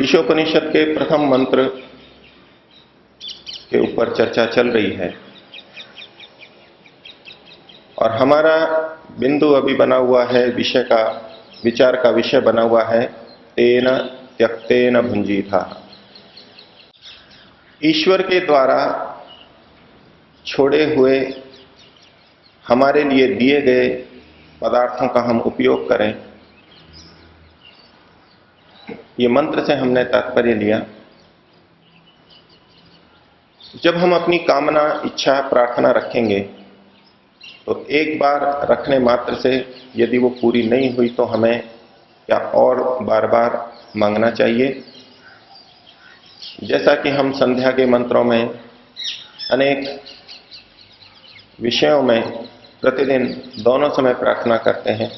ईशोपनिषद के प्रथम मंत्र के ऊपर चर्चा चल रही है और हमारा बिंदु अभी बना हुआ है, विचार का विषय बना हुआ है तेन त्यक्तेन भुंजीथा। ईश्वर के द्वारा छोड़े हुए हमारे लिए दिए गए पदार्थों का हम उपयोग करें, ये मंत्र से हमने तात्पर्य लिया। जब हम अपनी कामना, इच्छा, प्रार्थना रखेंगे तो एक बार रखने मात्र से यदि वो पूरी नहीं हुई तो हमें क्या और बार बार मांगना चाहिए। जैसा कि हम संध्या के मंत्रों में अनेक विषयों में प्रतिदिन दोनों समय प्रार्थना करते हैं,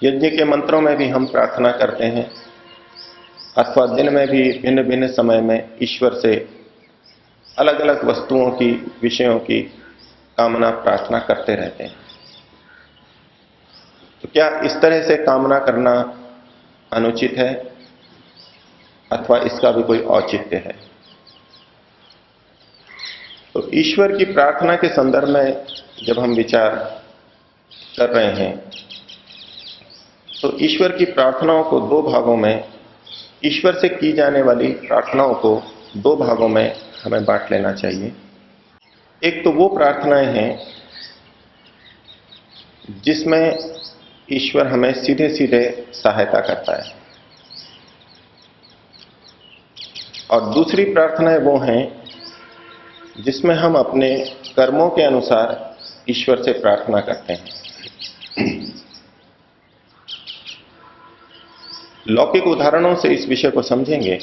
यज्ञ के मंत्रों में भी हम प्रार्थना करते हैं अथवा दिन में भी भिन्न भिन्न समय में ईश्वर से अलग अलग वस्तुओं की, विषयों की कामना प्रार्थना करते रहते हैं। तो क्या इस तरह से कामना करना अनुचित है अथवा इसका भी कोई औचित्य है? तो ईश्वर की प्रार्थना के संदर्भ में जब हम विचार कर रहे हैं तो ईश्वर की प्रार्थनाओं को दो भागों में, ईश्वर से की जाने वाली प्रार्थनाओं को दो भागों में हमें बांट लेना चाहिए। एक तो वो प्रार्थनाएं हैं जिसमें ईश्वर हमें सीधे सीधे सहायता करता है, और दूसरी प्रार्थनाएं वो हैं जिसमें हम अपने कर्मों के अनुसार ईश्वर से प्रार्थना करते हैं। लौकिक उदाहरणों से इस विषय को समझेंगे।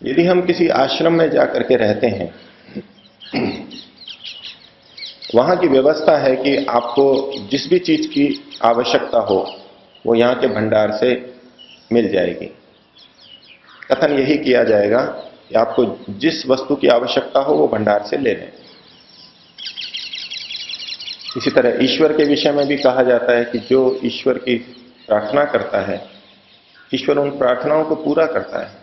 यदि हम किसी आश्रम में जाकर के रहते हैं, वहां की व्यवस्था है कि आपको जिस भी चीज की आवश्यकता हो वो यहां के भंडार से मिल जाएगी। कथन यही किया जाएगा कि आपको जिस वस्तु की आवश्यकता हो वो भंडार से ले लें। इसी तरह ईश्वर के विषय में भी कहा जाता है कि जो ईश्वर की प्रार्थना करता है, ईश्वर उन प्रार्थनाओं को पूरा करता है।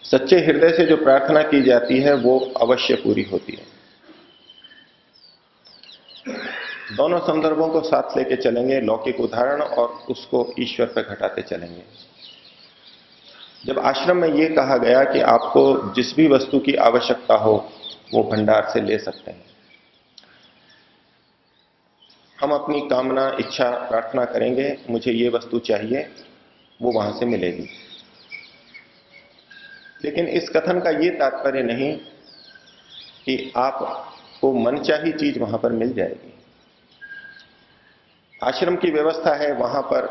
सच्चे हृदय से जो प्रार्थना की जाती है वो अवश्य पूरी होती है। दोनों संदर्भों को साथ लेके चलेंगे, लौकिक उदाहरण और उसको ईश्वर पर घटाते चलेंगे। जब आश्रम में यह कहा गया कि आपको जिस भी वस्तु की आवश्यकता हो वो भंडार से ले सकते हैं, हम अपनी कामना, इच्छा, प्रार्थना करेंगे, मुझे ये वस्तु चाहिए, वो वहां से मिलेगी। लेकिन इस कथन का ये तात्पर्य नहीं कि आपको मनचाही चीज वहां पर मिल जाएगी। आश्रम की व्यवस्था है, वहां पर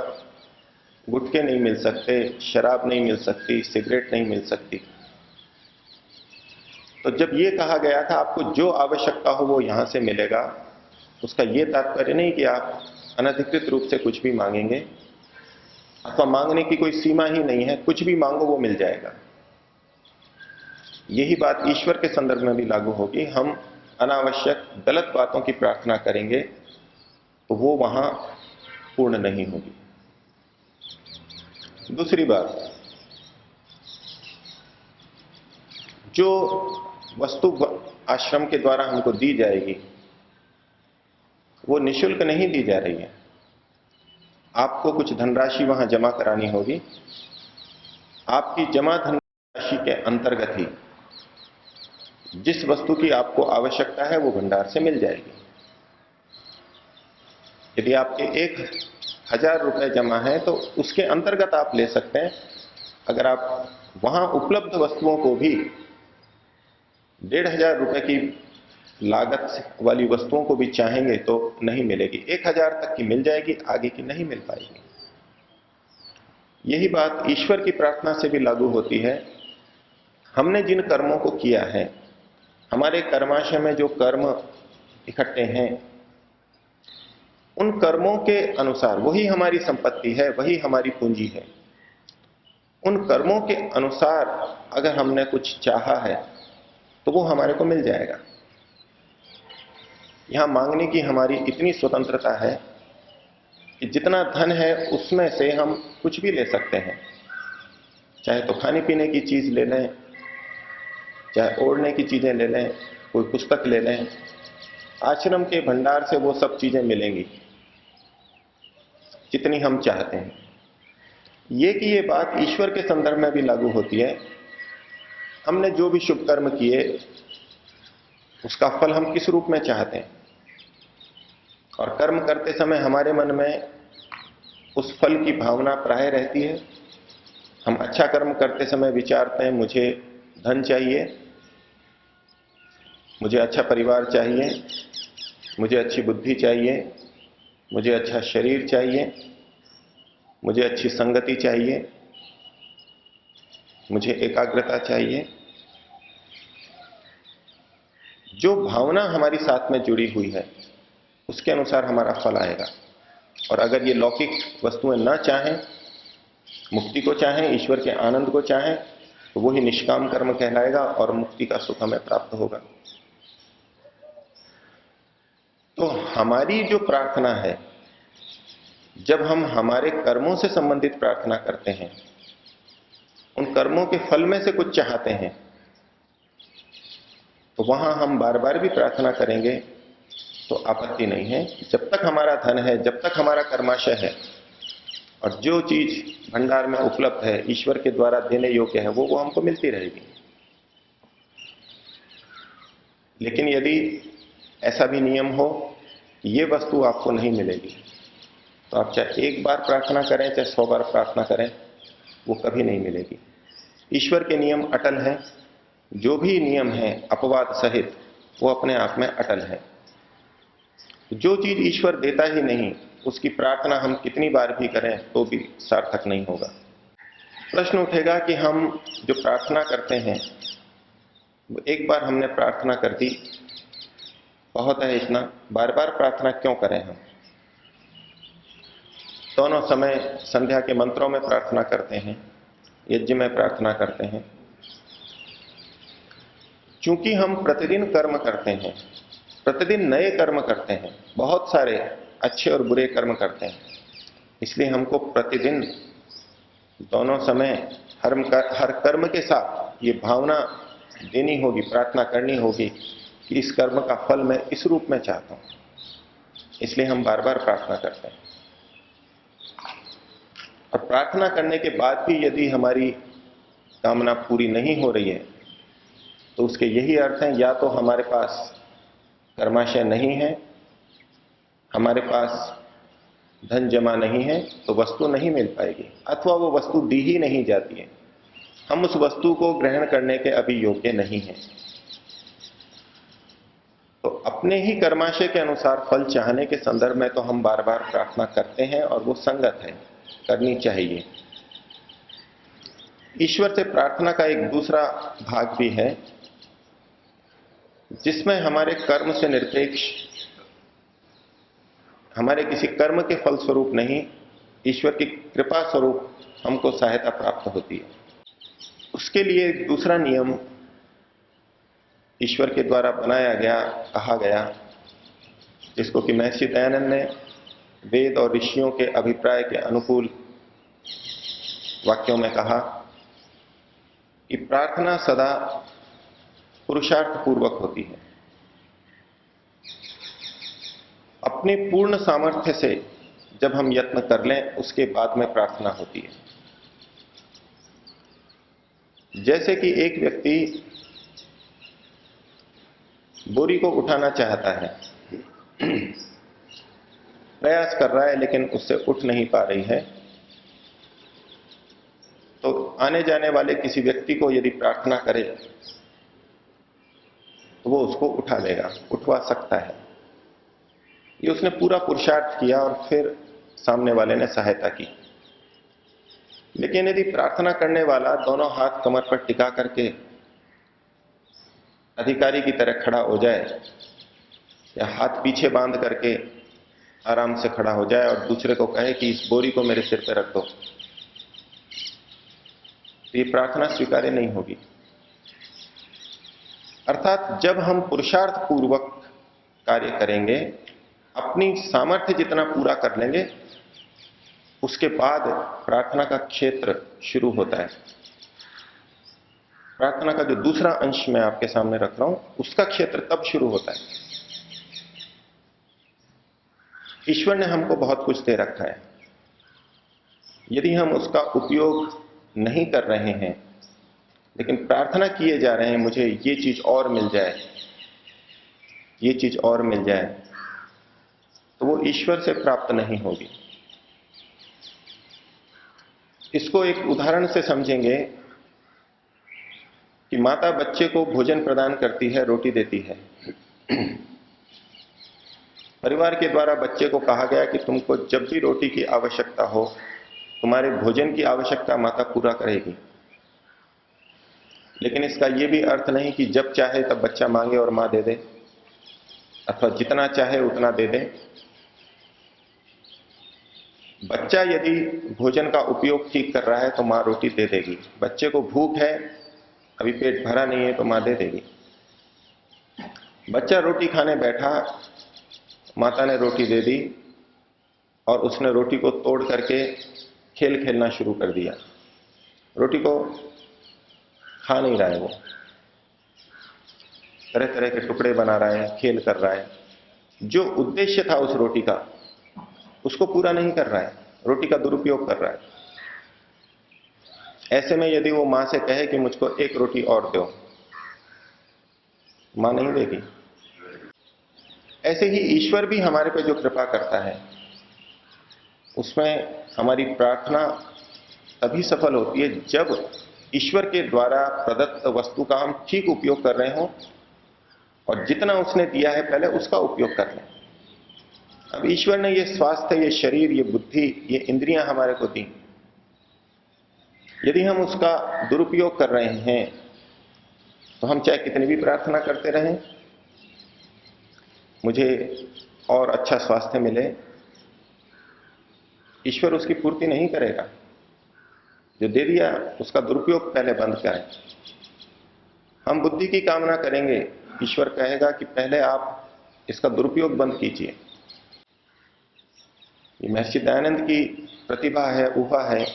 गुटखे नहीं मिल सकते, शराब नहीं मिल सकती, सिगरेट नहीं मिल सकती। तो जब ये कहा गया था आपको जो आवश्यकता हो वो यहां से मिलेगा, उसका यह तात्पर्य नहीं कि आप अनधिकृत रूप से कुछ भी मांगेंगे अथवा मांगने की कोई सीमा ही नहीं है, कुछ भी मांगो वो मिल जाएगा। यही बात ईश्वर के संदर्भ में भी लागू होगी। हम अनावश्यक गलत बातों की प्रार्थना करेंगे तो वो वहां पूर्ण नहीं होगी। दूसरी बात, जो वस्तु आश्रम के द्वारा हमको दी जाएगी वो निःशुल्क नहीं दी जा रही है। आपको कुछ धनराशि वहां जमा करानी होगी। आपकी जमा धनराशि के अंतर्गत ही जिस वस्तु की आपको आवश्यकता है वो भंडार से मिल जाएगी। यदि आपके 1000 रुपए जमा है तो उसके अंतर्गत आप ले सकते हैं। अगर आप वहां उपलब्ध वस्तुओं को भी 1500 रुपए की लागत वाली वस्तुओं को भी चाहेंगे तो नहीं मिलेगी। 1000 तक की मिल जाएगी, आगे की नहीं मिल पाएगी। यही बात ईश्वर की प्रार्थना से भी लागू होती है। हमने जिन कर्मों को किया है, हमारे कर्माशय में जो कर्म इकट्ठे हैं, उन कर्मों के अनुसार वही हमारी संपत्ति है, वही हमारी पूंजी है। उन कर्मों के अनुसार अगर हमने कुछ चाहा है तो वो हमारे को मिल जाएगा। यहां मांगने की हमारी इतनी स्वतंत्रता है कि जितना धन है उसमें से हम कुछ भी ले सकते हैं। चाहे तो खाने पीने की चीज ले लें, चाहे ओढ़ने की चीजें ले लें, कोई पुस्तक ले लें, आश्रम के भंडार से वो सब चीजें मिलेंगी जितनी हम चाहते हैं। ये कि ये बात ईश्वर के संदर्भ में भी लागू होती है। हमने जो भी शुभ कर्म किए उसका फल हम किस रूप में चाहते हैं, और कर्म करते समय हमारे मन में उस फल की भावना प्राय रहती है। हम अच्छा कर्म करते समय विचारते हैं मुझे धन चाहिए, मुझे अच्छा परिवार चाहिए, मुझे अच्छी बुद्धि चाहिए, मुझे अच्छा शरीर चाहिए, मुझे अच्छी संगति चाहिए, मुझे एकाग्रता चाहिए। जो भावना हमारी साथ में जुड़ी हुई है उसके अनुसार हमारा फल आएगा। और अगर ये लौकिक वस्तुएं ना चाहें, मुक्ति को चाहें, ईश्वर के आनंद को चाहें, तो वही निष्काम कर्म कहलाएगा और मुक्ति का सुख हमें प्राप्त होगा। तो हमारी जो प्रार्थना है, जब हम हमारे कर्मों से संबंधित प्रार्थना करते हैं, उन कर्मों के फल में से कुछ चाहते हैं, तो वहां हम बार बार भी प्रार्थना करेंगे तो आपत्ति नहीं है। जब तक हमारा धन है, जब तक हमारा कर्माशय है और जो चीज भंडार में उपलब्ध है, ईश्वर के द्वारा देने योग्य है, वो हमको मिलती रहेगी। लेकिन यदि ऐसा भी नियम हो कि ये वस्तु आपको नहीं मिलेगी, तो आप चाहे एक बार प्रार्थना करें, चाहे 100 बार प्रार्थना करें, वो कभी नहीं मिलेगी। ईश्वर के नियम अटल हैं। जो भी नियम है अपवाद सहित, वो अपने आप में अटल है। जो चीज ईश्वर देता ही नहीं, उसकी प्रार्थना हम कितनी बार भी करें तो भी सार्थक नहीं होगा। प्रश्न उठेगा कि हम जो प्रार्थना करते हैं, एक बार हमने प्रार्थना कर दी, बहुत है इतना, बार बार प्रार्थना क्यों करें हम? दोनों समय संध्या के मंत्रों में प्रार्थना करते हैं, यज्ञ में प्रार्थना करते हैं। क्योंकि हम प्रतिदिन कर्म करते हैं, प्रतिदिन नए कर्म करते हैं, बहुत सारे अच्छे और बुरे कर्म करते हैं, इसलिए हमको प्रतिदिन दोनों समय हर कर्म के साथ ये भावना देनी होगी, प्रार्थना करनी होगी कि इस कर्म का फल मैं इस रूप में चाहता हूं। इसलिए हम बार बार प्रार्थना करते हैं। और प्रार्थना करने के बाद भी यदि हमारी कामना पूरी नहीं हो रही है, तो उसके यही अर्थ है, या तो हमारे पास कर्माशय नहीं है, हमारे पास धन जमा नहीं है, तो वस्तु नहीं मिल पाएगी, अथवा वो वस्तु दी ही नहीं जाती है, हम उस वस्तु को ग्रहण करने के अभी योग्य नहीं हैं। तो अपने ही कर्माशय के अनुसार फल चाहने के संदर्भ में तो हम बार बार प्रार्थना करते हैं और वो संगत है, करनी चाहिए। ईश्वर से प्रार्थना का एक दूसरा भाग भी है, जिसमें हमारे कर्म से निरपेक्ष, हमारे किसी कर्म के फल स्वरूप नहीं, ईश्वर की कृपा स्वरूप हमको सहायता प्राप्त होती है। उसके लिए एक दूसरा नियम ईश्वर के द्वारा बनाया गया, कहा गया, जिसको कि महर्षि दयानंद ने वेद और ऋषियों के अभिप्राय के अनुकूल वाक्यों में कहा कि प्रार्थना सदा पुरुषार्थ पूर्वक होती है। अपने पूर्ण सामर्थ्य से जब हम यत्न कर लें, उसके बाद में प्रार्थना होती है। जैसे कि एक व्यक्ति बोरी को उठाना चाहता है, प्रयास कर रहा है लेकिन उससे उठ नहीं पा रही है, तो आने जाने वाले किसी व्यक्ति को यदि प्रार्थना करे तो वो उसको उठा लेगा, उठवा सकता है। ये उसने पूरा पुरुषार्थ किया और फिर सामने वाले ने सहायता की। लेकिन यदि प्रार्थना करने वाला दोनों हाथ कमर पर टिका करके अधिकारी की तरह खड़ा हो जाए, या हाथ पीछे बांध करके आराम से खड़ा हो जाए और दूसरे को कहे कि इस बोरी को मेरे सिर पर रख दो, तो ये प्रार्थना स्वीकार्य नहीं होगी। अर्थात जब हम पुरुषार्थ पूर्वक कार्य करेंगे, अपनी सामर्थ्य जितना पूरा कर लेंगे, उसके बाद प्रार्थना का क्षेत्र शुरू होता है। प्रार्थना का जो दूसरा अंश मैं आपके सामने रख रहा हूं, उसका क्षेत्र तब शुरू होता है। ईश्वर ने हमको बहुत कुछ दे रखा है, यदि हम उसका उपयोग नहीं कर रहे हैं, लेकिन प्रार्थना किए जा रहे हैं मुझे ये चीज और मिल जाए, ये चीज और मिल जाए, तो वो ईश्वर से प्राप्त नहीं होगी। इसको एक उदाहरण से समझेंगे कि माता बच्चे को भोजन प्रदान करती है, रोटी देती है। परिवार के द्वारा बच्चे को कहा गया कि तुमको जब भी रोटी की आवश्यकता हो, तुम्हारे भोजन की आवश्यकता माता पूरा करेगी। लेकिन इसका यह भी अर्थ नहीं कि जब चाहे तब बच्चा मांगे और मां दे दे, अथवा जितना चाहे उतना दे दे। बच्चा यदि भोजन का उपयोग ठीक कर रहा है तो मां रोटी दे देगी। बच्चे को भूख है, अभी पेट भरा नहीं है, तो मां दे देगी। बच्चा रोटी खाने बैठा, माता ने रोटी दे दी और उसने रोटी को तोड़ करके खेल खेलना शुरू कर दिया। रोटी को खा नहीं रहा है, वो तरह तरह के टुकड़े बना रहा है, खेल कर रहा है। जो उद्देश्य था उस रोटी का, उसको पूरा नहीं कर रहा है, रोटी का दुरुपयोग कर रहा है। ऐसे में यदि वो मां से कहे कि मुझको एक रोटी और दो, मां नहीं देगी। ऐसे ही ईश्वर भी हमारे पे जो कृपा करता है, उसमें हमारी प्रार्थना तभी सफल होती है जब ईश्वर के द्वारा प्रदत्त वस्तु का हम ठीक उपयोग कर रहे हों, और जितना उसने दिया है पहले उसका उपयोग कर लें। अब ईश्वर ने ये स्वास्थ्य, ये शरीर, ये बुद्धि, ये इंद्रियां हमारे को दी। यदि हम उसका दुरुपयोग कर रहे हैं तो हम चाहे कितनी भी प्रार्थना करते रहें, मुझे और अच्छा स्वास्थ्य मिले, ईश्वर उसकी पूर्ति नहीं करेगा। जो दे दिया उसका दुरुपयोग पहले बंद करें। हम बुद्धि की कामना करेंगे, ईश्वर कहेगा कि पहले आप इसका दुरुपयोग बंद कीजिए। ये महर्षि दयानंद की प्रतिभा है, ऊहा है,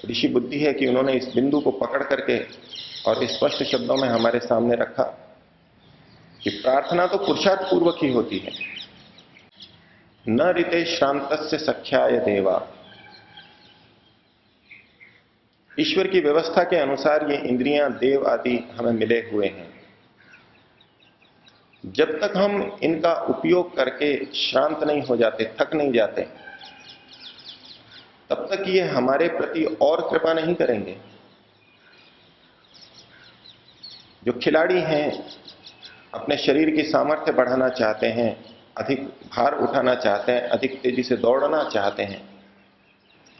ऋषि बुद्धि है कि उन्होंने इस बिंदु को पकड़ करके और स्पष्ट शब्दों में हमारे सामने रखा कि प्रार्थना तो पुरुषार्थ पूर्वक ही होती है। न ऋते श्रांतस्य सख्याय देवा। ईश्वर की व्यवस्था के अनुसार ये इंद्रियां, देव आदि हमें मिले हुए हैं। जब तक हम इनका उपयोग करके श्रांत नहीं हो जाते, थक नहीं जाते, तब तक ये हमारे प्रति और कृपा नहीं करेंगे। जो खिलाड़ी हैं, अपने शरीर की सामर्थ्य बढ़ाना चाहते हैं, अधिक भार उठाना चाहते हैं, अधिक तेजी से दौड़ना चाहते हैं,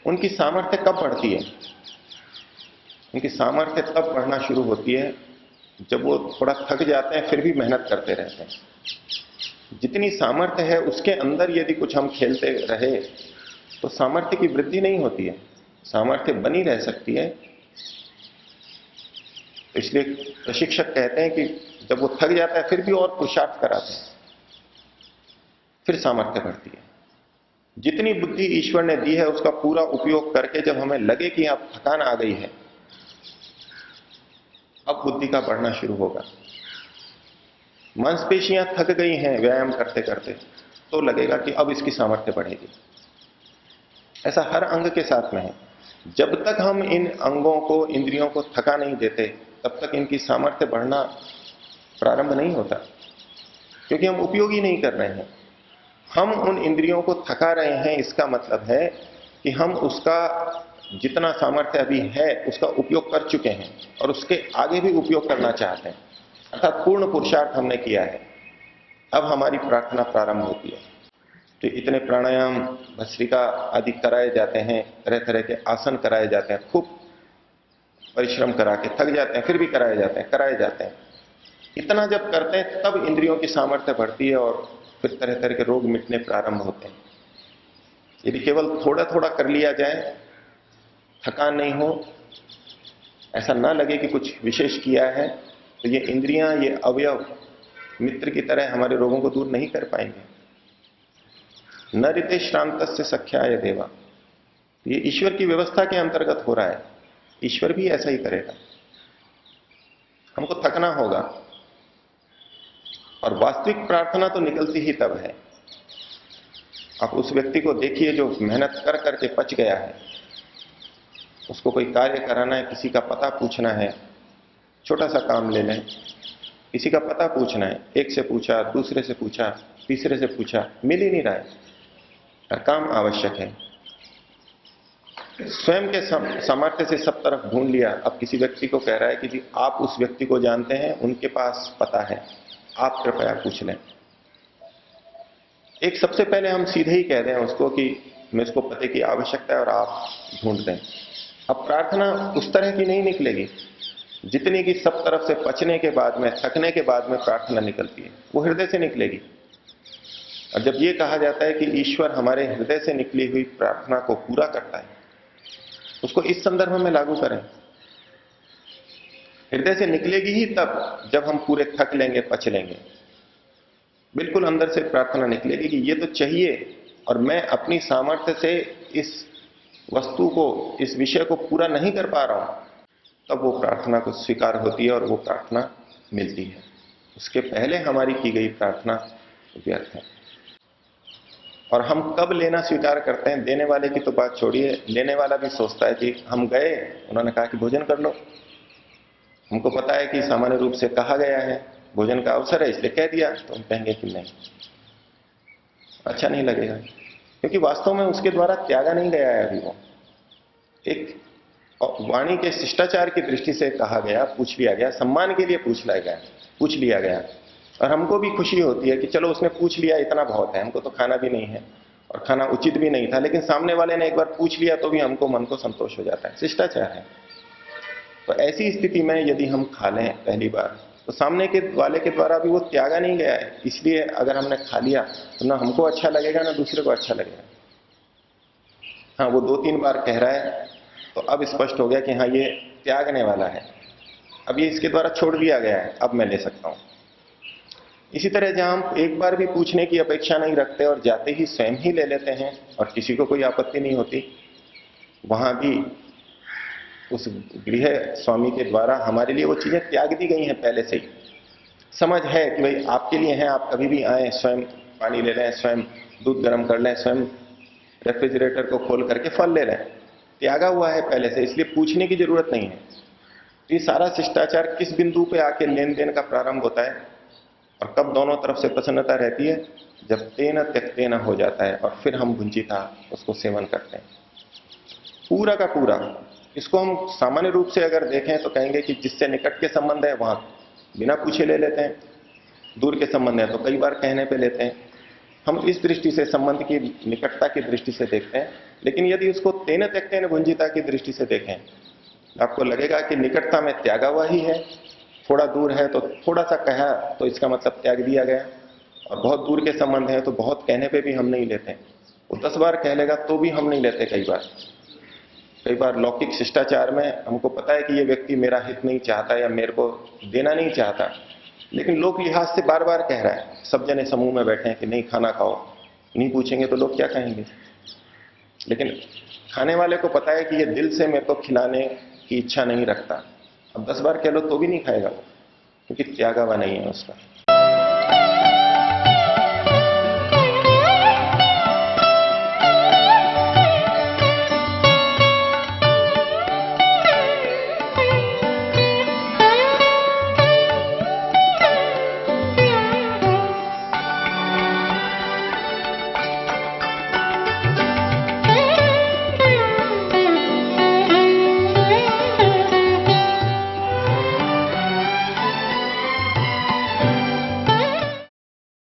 उनकी सामर्थ्य कब बढ़ती है? उनकी सामर्थ्य तब बढ़ना शुरू होती है जब वो थोड़ा थक जाते हैं, फिर भी मेहनत करते रहते हैं। जितनी सामर्थ्य है उसके अंदर यदि कुछ हम खेलते रहे तो सामर्थ्य की वृद्धि नहीं होती है, सामर्थ्य बनी रह सकती है। इसलिए प्रशिक्षक कहते हैं कि जब वो थक जाता है फिर भी और पुरुषार्थ कराते हैं, फिर सामर्थ्य बढ़ती है। जितनी बुद्धि ईश्वर ने दी है उसका पूरा उपयोग करके जब हमें लगे कि अब थकान आ गई है, अब बुद्धि का बढ़ना शुरू होगा। मांसपेशियां थक गई हैं व्यायाम करते करते, तो लगेगा कि अब इसकी सामर्थ्य बढ़ेगी। ऐसा हर अंग के साथ में है। जब तक हम इन अंगों को, इंद्रियों को थका नहीं देते, तब तक इनकी सामर्थ्य बढ़ना प्रारंभ नहीं होता, क्योंकि हम उपयोग ही नहीं कर रहे हैं। हम उन इंद्रियों को थका रहे हैं, इसका मतलब है कि हम उसका जितना सामर्थ्य अभी है उसका उपयोग कर चुके हैं और उसके आगे भी उपयोग करना चाहते हैं, अर्थात पूर्ण पुरुषार्थ हमने किया है। अब हमारी प्रार्थना प्रारंभ होती है। तो इतने प्राणायाम, भस्त्रिका आदि कराए जाते हैं, तरह तरह के आसन कराए जाते हैं, खूब परिश्रम करा के थक जाते हैं, फिर भी कराए जाते हैं। इतना जब करते हैं तब इंद्रियों की सामर्थ्य बढ़ती है और फिर तरह तरह के रोग मिटने प्रारंभ होते हैं। यदि केवल थोड़ा थोड़ा कर लिया जाए, थकान नहीं हो, ऐसा ना लगे कि कुछ विशेष किया है, तो ये इंद्रियां, ये अवयव मित्र की तरह हमारे रोगों को दूर नहीं कर पाएंगे। न ऋते श्रांतस्य सख्याय देवा, ये ईश्वर की व्यवस्था के अंतर्गत हो रहा है, ईश्वर भी ऐसा ही करेगा। हमको थकना होगा, और वास्तविक प्रार्थना तो निकलती ही तब है। आप उस व्यक्ति को देखिए जो मेहनत कर करके पच गया है, उसको कोई कार्य कराना है, किसी का पता पूछना है, छोटा सा काम ले लें, किसी का पता पूछना है, एक से पूछा, दूसरे से पूछा, तीसरे से पूछा, मिल ही नहीं रहा है, काम आवश्यक है। स्वयं के सामर्थ्य से सब तरफ ढूंढ लिया, अब किसी व्यक्ति को कह रहा है कि जी आप उस व्यक्ति को जानते हैं, उनके पास पता है, आप कृपया पूछ लें। एक सबसे पहले हम सीधे ही कह दें उसको कि मैं इसको पते की आवश्यकता है और आप ढूंढ दें। अब प्रार्थना उस तरह की नहीं निकलेगी जितनी कि सब तरफ से पचने के बाद में, थकने के बाद में प्रार्थना निकलती है, वो हृदय से निकलेगी। और जब ये कहा जाता है कि ईश्वर हमारे हृदय से निकली हुई प्रार्थना को पूरा करता है, उसको इस संदर्भ में लागू करें। हृदय से निकलेगी ही तब जब हम पूरे थक लेंगे, पच लेंगे। बिल्कुल अंदर से प्रार्थना निकलेगी कि ये तो चाहिए और मैं अपनी सामर्थ्य से इस वस्तु को, इस विषय को पूरा नहीं कर पा रहा हूं, तब वो प्रार्थना को स्वीकार होती है और वो प्रार्थना मिलती है। उसके पहले हमारी की गई प्रार्थना व्यर्थ है। और हम कब लेना स्वीकार करते हैं, देने वाले की तो बात छोड़िए, लेने वाला भी सोचता है कि हम गए, उन्होंने कहा कि भोजन कर लो, हमको पता है कि सामान्य रूप से कहा गया है, भोजन का अवसर है इसलिए कह दिया, तो हम कहेंगे कि नहीं, अच्छा नहीं लगेगा, क्योंकि वास्तव में उसके द्वारा त्यागा नहीं गया है अभी वो। एक वाणी के शिष्टाचार की दृष्टि से कहा गया, पूछ लिया गया, सम्मान के लिए पूछ लिया गया, और हमको भी खुशी होती है कि चलो उसने पूछ लिया, इतना बहुत है, हमको तो खाना भी नहीं है और खाना उचित भी नहीं था, लेकिन सामने वाले ने एक बार पूछ लिया तो भी हमको मन को संतोष हो जाता है, शिष्टाचार है। तो ऐसी स्थिति में यदि हम खा लें पहली बार, तो सामने के वाले के द्वारा भी वो त्यागा नहीं गया है, इसलिए अगर हमने खा लिया तो ना हमको अच्छा लगेगा ना दूसरे को अच्छा लगेगा। हाँ, वो 2-3 बार कह रहा है तो अब स्पष्ट हो गया कि हाँ ये त्यागने वाला है, अब ये इसके द्वारा छोड़ दिया गया है, अब मैं ले सकता हूं। इसी तरह जहां हम एक बार भी पूछने की अपेक्षा नहीं रखते और जाते ही स्वयं ही ले लेते हैं और किसी को कोई आपत्ति नहीं होती, वहां भी उस गृह स्वामी के द्वारा हमारे लिए वो चीजें त्याग दी गई हैं पहले से ही। समझ है कि भाई आपके लिए हैं, आप कभी भी आए, स्वयं पानी ले लें, स्वयं दूध गर्म कर लें, स्वयं रेफ्रिजरेटर को खोल करके फल ले लें, त्यागा हुआ है पहले से, इसलिए पूछने की जरूरत नहीं है। तो ये सारा शिष्टाचार किस बिंदु पे आके लेन देन का प्रारंभ होता है और कब दोनों तरफ से प्रसन्नता रहती है, जब तेना त्यक्तेना हो जाता है और फिर हम भुंजिता उसको सेवन करते हैं पूरा का पूरा। इसको हम सामान्य रूप से अगर देखें तो कहेंगे कि जिससे निकट के संबंध है वहां बिना पूछे ले लेते हैं, दूर के संबंध है तो कई बार कहने पे लेते हैं। हम इस दृष्टि से संबंध की निकटता की दृष्टि से देखते हैं, लेकिन यदि उसको तेन त्यक्तेन भुंजिता की दृष्टि से देखें, आपको लगेगा कि निकटता में त्यागा हुआ ही है, थोड़ा दूर है तो थोड़ा सा कहा तो इसका मतलब त्याग दिया गया, और बहुत दूर के संबंध है तो बहुत कहने पे भी हम नहीं लेते। वो 10 बार कह लेगा तो भी हम नहीं लेते। कई बार लौकिक शिष्टाचार में हमको पता है कि ये व्यक्ति मेरा हित नहीं चाहता या मेरे को देना नहीं चाहता, लेकिन लोक लिहाज से बार बार कह रहा है, सब जने समूह में बैठे हैं कि नहीं खाना खाओ, नहीं पूछेंगे तो लोग क्या कहेंगे। लेकिन खाने वाले को पता है कि ये दिल से मेरे को खिलाने की इच्छा नहीं रखता, अब 10 बार कह लो तो भी नहीं खाएगा वो, क्योंकि त्यागा हुआ नहीं है उसका।